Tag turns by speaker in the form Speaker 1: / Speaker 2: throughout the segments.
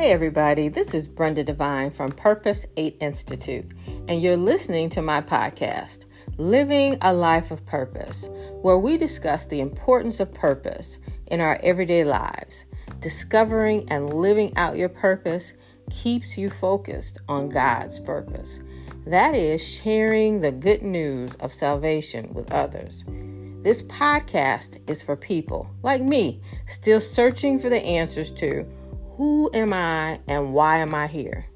Speaker 1: Hey everybody, this is Brenda Devine from Purpose 8 Institute, and you're listening to my podcast, Living a Life of Purpose, where we discuss the importance of purpose in our everyday lives. Discovering and living out your purpose keeps you focused on God's purpose. That is sharing the good news of salvation with others. This podcast is for people like me, still searching for the answers to who am I and why am I here?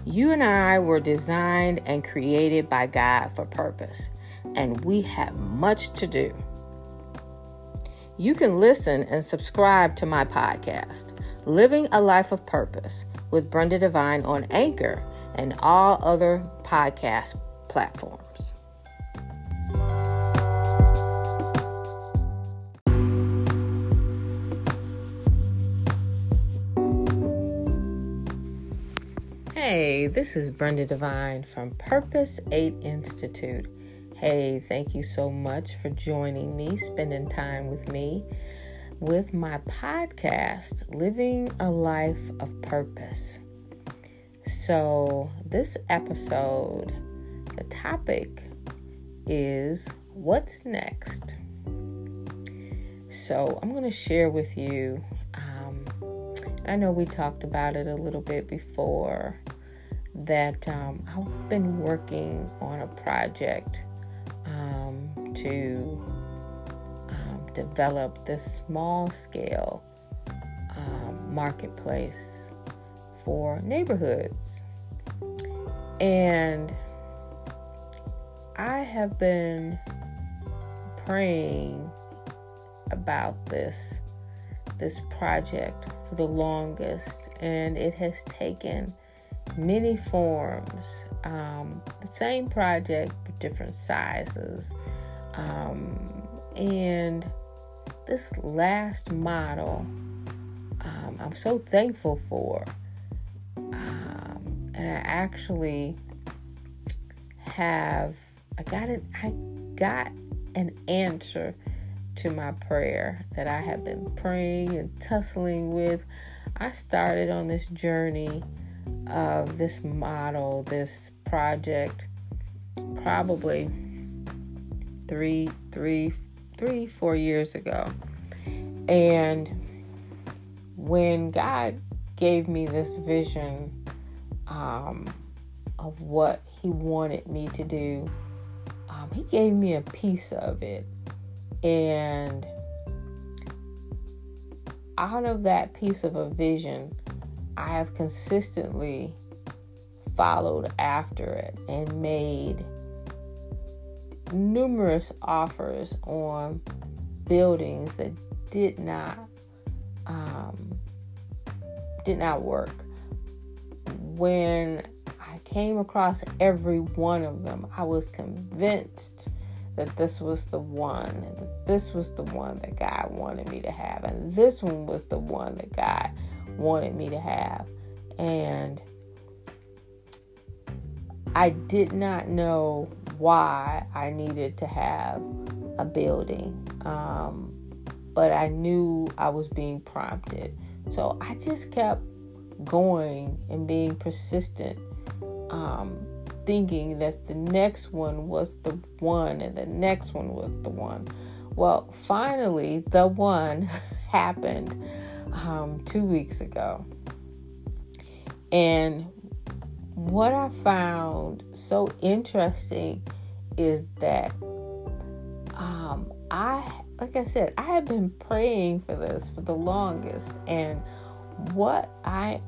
Speaker 1: You and I were designed and created by God for purpose, and we have much to do. You can listen and subscribe to my podcast, Living a Life of Purpose with Brenda Devine on Anchor and all other podcast platforms. Hey, this is Brenda Devine from Purpose 8 Institute. Hey, thank you so much for joining me, spending time with me with my podcast, Living a Life of Purpose. So this episode, the topic is what's next? So I'm going to share with you, I know we talked about it a little bit before, that I've been working on a project to develop this small-scale marketplace for neighborhoods. And I have been praying about this project for the longest, and it has taken many forms. The same project, but different sizes. And this last model, I'm so thankful for. And I actually I got an answer to my prayer that I have been praying and tussling with. I started on this journey of this model, this project, probably 4 years ago. And when God gave me this vision of what He wanted me to do, He gave me a piece of it. And out of that piece of a vision, I have consistently followed after it and made numerous offers on buildings that did not work. When I came across every one of them, I was convinced that this was the one, that this was the one that God wanted me to have, and this one was the one that God wanted me to have. And I did not know why I needed to have a building, but I knew I was being prompted. So I just kept going and being persistent, thinking that the next one was the one and the next one was the one. Well, finally, the one happened 2 weeks ago. And what I found so interesting is that like I said, I have been praying for this for the longest, and what I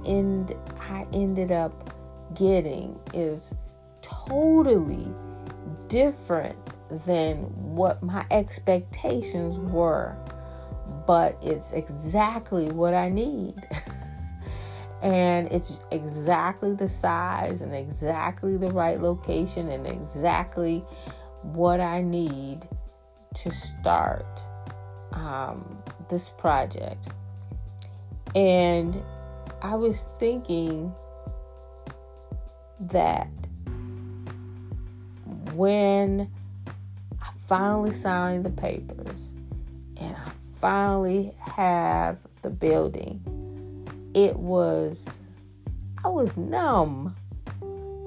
Speaker 1: ended up getting is totally different than what my expectations were, but it's exactly what I need. And it's exactly the size and exactly the right location and exactly what I need to start this project. And I was thinking that when I finally signed the papers and I finally have the building, I was numb.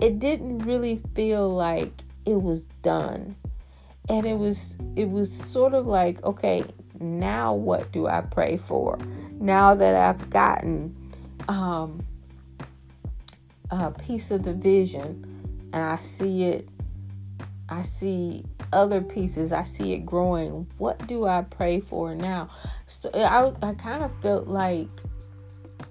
Speaker 1: It didn't really feel like it was done. And it was sort of like, okay, now what do I pray for? Now that I've gotten a piece of the vision and I see other pieces, I see it growing. What do I pray for now? So I kind of felt like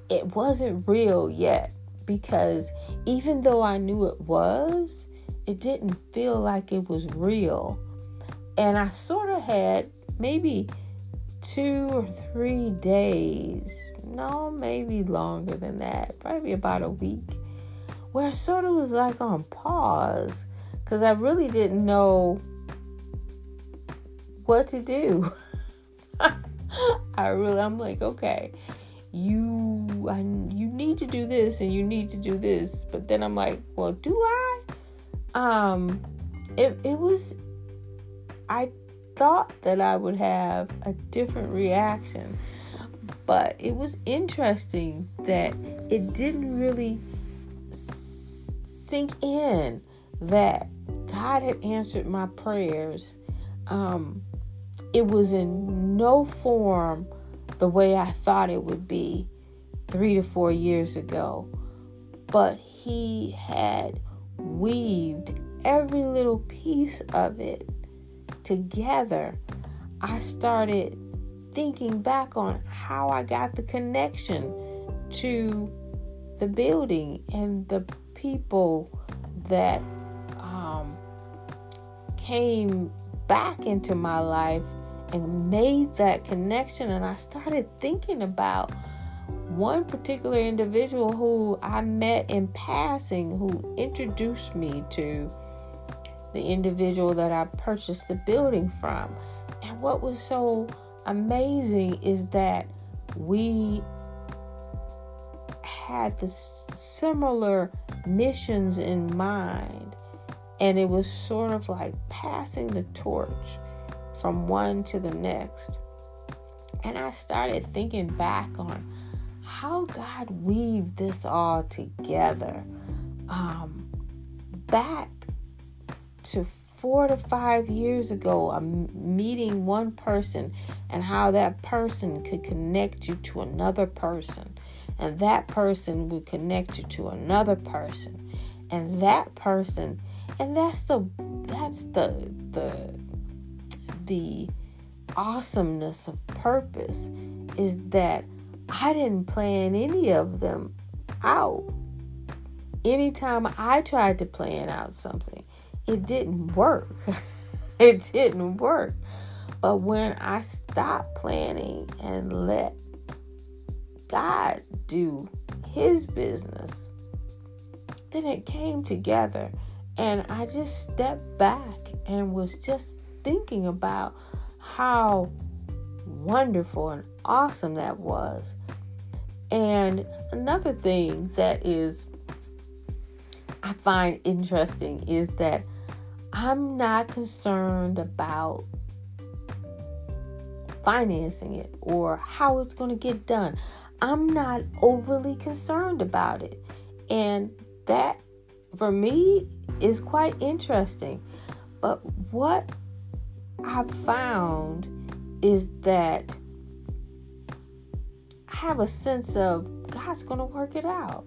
Speaker 1: it wasn't real yet, because even though I knew it was, it didn't feel like it was real. And I sort of had maybe 2 or 3 days, no, maybe longer than that, probably about a week, where I sort of was like on pause, because I really didn't know what to do. I'm like, okay, you need to do this and you need to do this. But then I'm like, well, do I? I thought that I would have a different reaction, but it was interesting that it didn't really sink in that God had answered my prayers. It was in no form the way I thought it would be 3 to 4 years ago, but He had weaved every little piece of it together. I started thinking back on how I got the connection to the building and the people that came back into my life and made that connection. And I started thinking about one particular individual who I met in passing, who introduced me to the individual that I purchased the building from. And what was so amazing is that we had the similar missions in mind, and it was sort of like passing the torch from one to the next. And I started thinking back on how God weaved this all together, back to 4 to 5 years ago, meeting one person and how that person could connect you to another person, and that person would connect you to another person, and that person, and that's the awesomeness of purpose, is that I didn't plan any of them out. Anytime I tried to plan out something, it didn't work. It didn't work. But when I stopped planning and let God do His business, then it came together. And I just stepped back and was just thinking about how wonderful and awesome that was. And another thing that I find interesting is that I'm not concerned about financing it or how it's going to get done. I'm not overly concerned about it. And that, for me, is quite interesting. But what I've found is that I have a sense of God's going to work it out.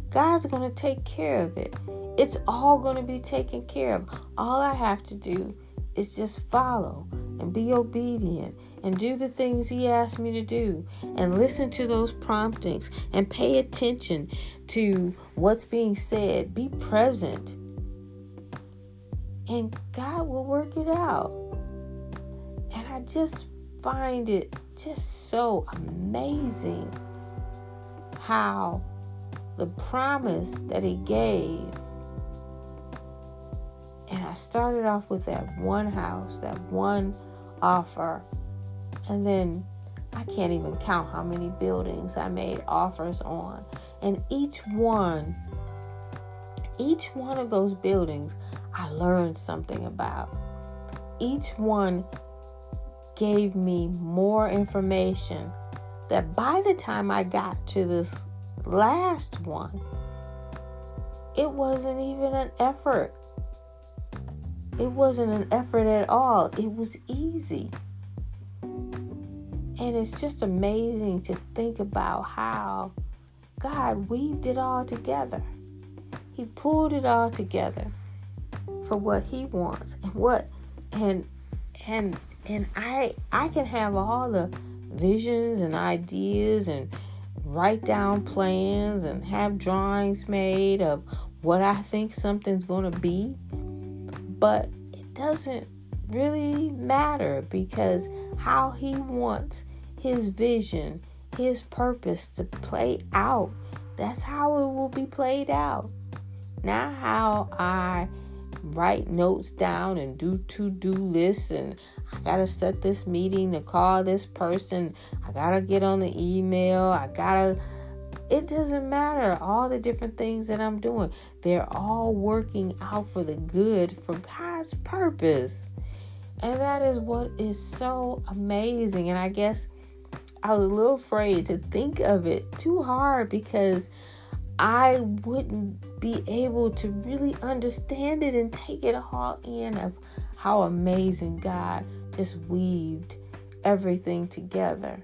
Speaker 1: God's going to take care of it. It's all going to be taken care of. All I have to do is just follow and be obedient and do the things He asked me to do and listen to those promptings and pay attention to what's being said. Be present. And God will work it out. And I just find it just so amazing how the promise that He gave, and I started off with that one house, that one offer, and then I can't even count how many buildings I made offers on. And each one of those buildings I learned something about. Each one gave me more information that by the time I got to this last one, it wasn't even an effort. It wasn't an effort at all. It was easy. And it's just amazing to think about how God weaved it all together. He pulled it all together for what He wants. And I can have all the visions and ideas and write down plans and have drawings made of what I think something's going to be. But it doesn't really matter, because how He wants His vision, His purpose to play out, that's how it will be played out. Not how I write notes down and do to-do lists, and I gotta set this meeting to call this person, I gotta get on the email, it doesn't matter. All the different things that I'm doing, they're all working out for the good, for God's purpose. And that is what is so amazing. And I guess I was a little afraid to think of it too hard, because I wouldn't be able to really understand it and take it all in, of how amazing God just weaved everything together.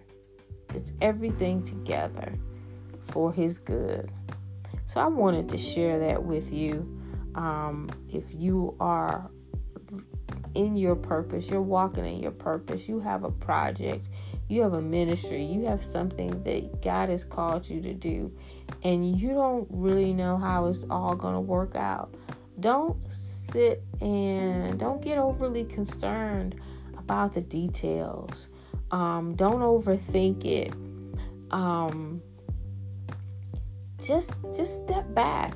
Speaker 1: Just everything together for His good. So I wanted to share that with you. If you are in your purpose, you're walking in your purpose, you have a project, you have a ministry, you have something that God has called you to do, and you don't really know how it's all going to work out, don't sit and don't get overly concerned about the details. Don't overthink it. Just step back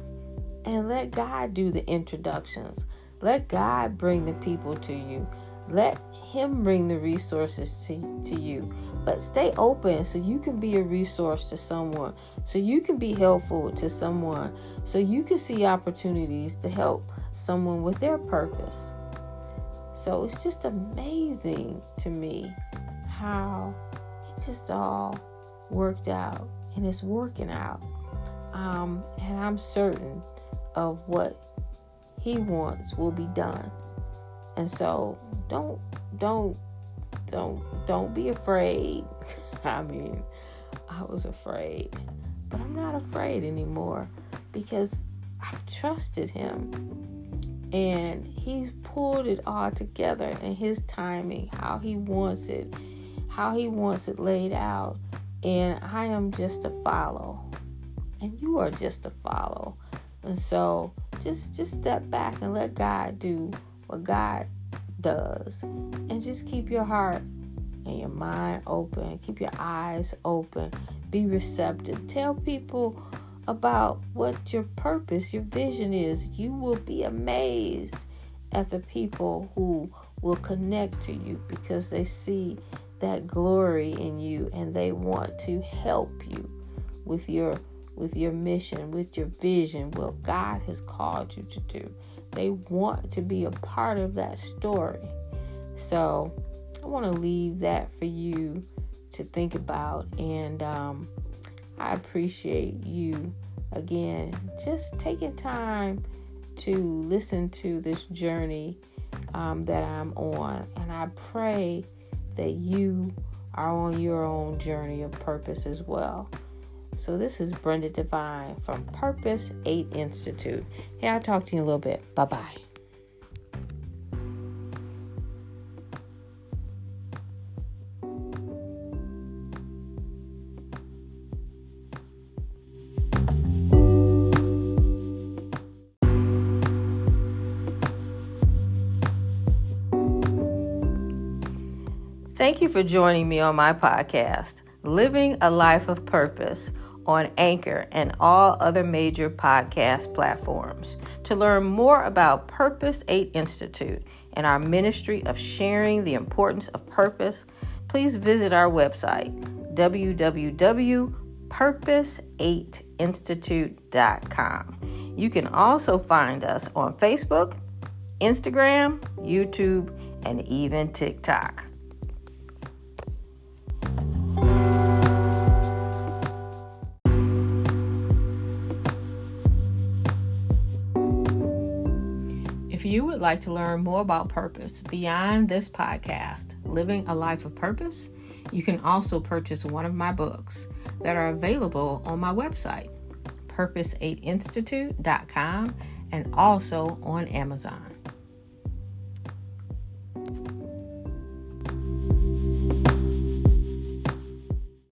Speaker 1: and let God do the introductions. Let God bring the people to you. Let Him bring the resources to you. But stay open so you can be a resource to someone, so you can be helpful to someone, so you can see opportunities to help someone with their purpose. So it's just amazing to me how it just all worked out, and it's working out. And I'm certain of what He wants will be done. And so don't be afraid. I mean, I was afraid, but I'm not afraid anymore, because I've trusted Him, and He's pulled it all together in His timing, how He wants it laid out. And I am just to follow, and you are just to follow. And so just step back and let God do what God does, and just keep your heart and your mind open, keep your eyes open, be receptive. Tell people about what your purpose, your vision is. You will be amazed at the people who will connect to you, because they see that glory in you, and they want to help you with your mission, with your vision, what God has called you to do. They want to be a part of that story. So I want to leave that for you to think about. And I appreciate you, again, just taking time to listen to this journey that I'm on. And I pray that you are on your own journey of purpose as well. So this is Brenda Devine from Purpose 8 Institute. Hey, I'll talk to you in a little bit. Bye-bye. Thank you for joining me on my podcast, Living a Life of Purpose, on Anchor and all other major podcast platforms. To learn more about Purpose 8 Institute and our ministry of sharing the importance of purpose, please visit our website, www.purpose8institute.com. You can also find us on Facebook, Instagram, YouTube, and even TikTok. you would like to learn more about purpose beyond this podcast, Living a Life of Purpose, you can also purchase one of my books that are available on my website, purpose8institute.com, and also on Amazon.